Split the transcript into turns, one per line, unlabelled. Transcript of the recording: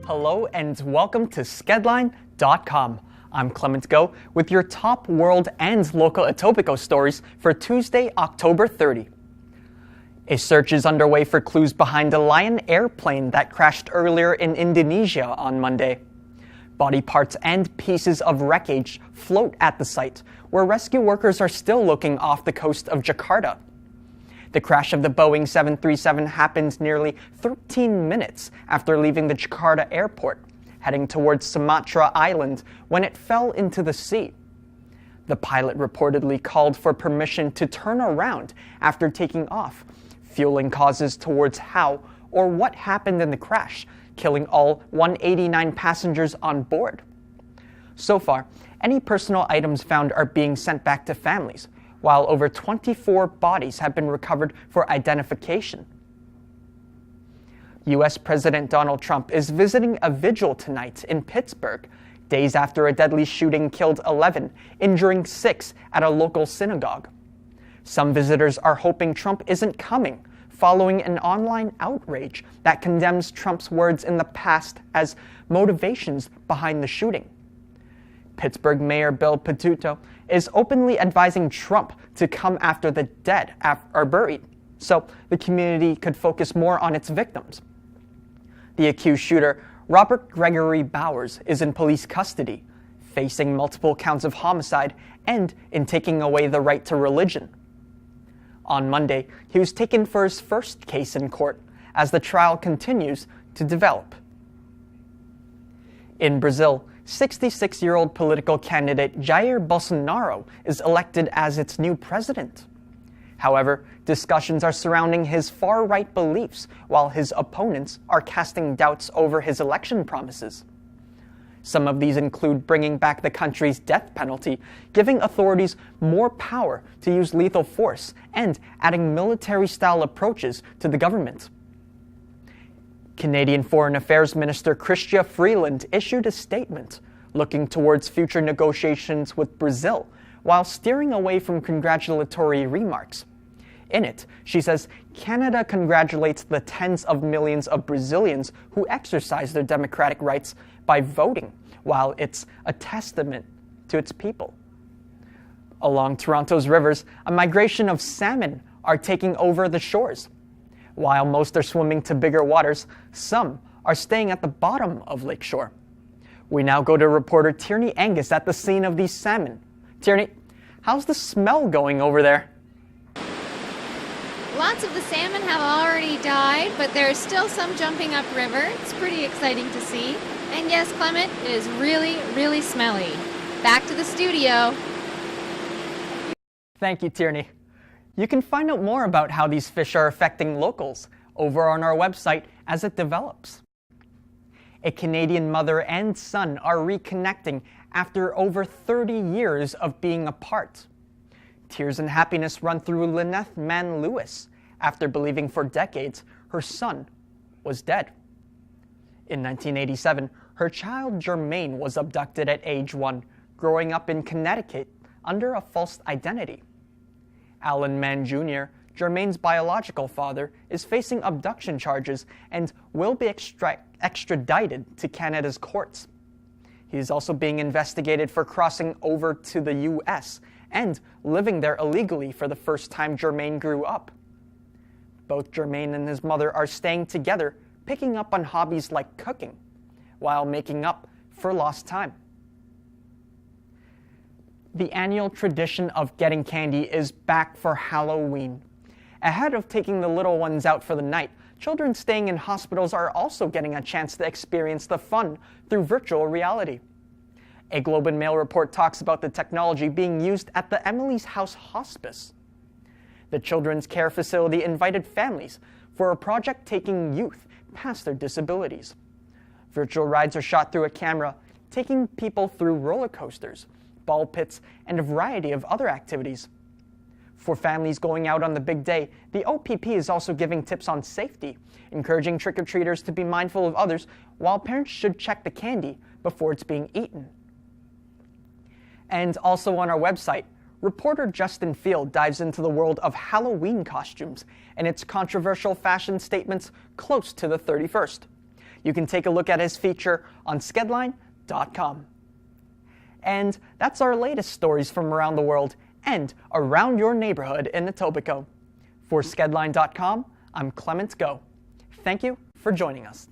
Hello and welcome to skedline.com. I'm Clement Go with your top world and local Etobicoke stories for Tuesday, October 30. A search is underway for clues behind a Lion airplane that crashed earlier in Indonesia on Monday. Body parts and pieces of wreckage float at the site, where rescue workers are still looking off the coast of Jakarta. The crash of the Boeing 737 happened nearly 13 minutes after leaving the Jakarta airport, heading towards Sumatra Island when it fell into the sea. The pilot reportedly called for permission to turn around after taking off, fueling causes towards how or what happened in the crash, killing all 189 passengers on board. So far, any personal items found are being sent back to families, while over 24 bodies have been recovered for identification. U.S. President Donald Trump is visiting a vigil tonight in Pittsburgh, days after a deadly shooting killed 11, injuring 6 at a local synagogue. Some visitors are hoping Trump isn't coming, following an online outrage that condemns Trump's words in the past as motivations behind the shooting. Pittsburgh Mayor Bill Pizzuto is openly advising Trump to come after the dead are buried, so the community could focus more on its victims. The accused shooter, Robert Gregory Bowers, is in police custody, facing multiple counts of homicide and in taking away the right to religion. On Monday, he was taken for his first case in court as the trial continues to develop. In Brazil, 66-year-old political candidate Jair Bolsonaro is elected as its new president. However, discussions are surrounding his far-right beliefs, while his opponents are casting doubts over his election promises. Some of these include bringing back the country's death penalty, giving authorities more power to use lethal force, and adding military-style approaches to the government. Canadian Foreign Affairs Minister Chrystia Freeland issued a statement looking towards future negotiations with Brazil while steering away from congratulatory remarks. In it, she says Canada congratulates the tens of millions of Brazilians who exercise their democratic rights by voting, while it's a testament to its people. Along Toronto's rivers, a migration of salmon are taking over the shores. While most are swimming to bigger waters, some are staying at the bottom of Lakeshore. We now go to reporter Tierney Angus at the scene of these salmon. Tierney, how's the smell going over there?
Lots of the salmon have already died, but there's still some jumping upriver. It's pretty exciting to see. And yes, Clement, it is really, really smelly. Back to the studio.
Thank you, Tierney. You can find out more about how these fish are affecting locals over on our website as it develops. A Canadian mother and son are reconnecting after over 30 years of being apart. Tears and happiness run through Lynette Mann Lewis after believing for decades her son was dead. In 1987, her child Jermaine was abducted at age 1, growing up in Connecticut under a false identity. Alan Mann Jr., Jermaine's biological father, is facing abduction charges and will be extradited to Canada's courts. He is also being investigated for crossing over to the U.S. and living there illegally for the first time Jermaine grew up. Both Jermaine and his mother are staying together, picking up on hobbies like cooking, while making up for lost time. The annual tradition of getting candy is back for Halloween. Ahead of taking the little ones out for the night, children staying in hospitals are also getting a chance to experience the fun through virtual reality. A Globe and Mail report talks about the technology being used at the Emily's House Hospice. The children's care facility invited families for a project taking youth past their disabilities. Virtual rides are shot through a camera, taking people through roller coasters, ball pits, and a variety of other activities. For families going out on the big day, the OPP is also giving tips on safety, encouraging trick-or-treaters to be mindful of others, while parents should check the candy before it's being eaten. And also on our website, reporter Justin Field dives into the world of Halloween costumes and its controversial fashion statements close to the 31st. you can take a look at his feature on skedline.com. And that's our latest stories from around the world and around your neighborhood in Etobicoke. For skedline.com, I'm Clement Go. Thank you for joining us.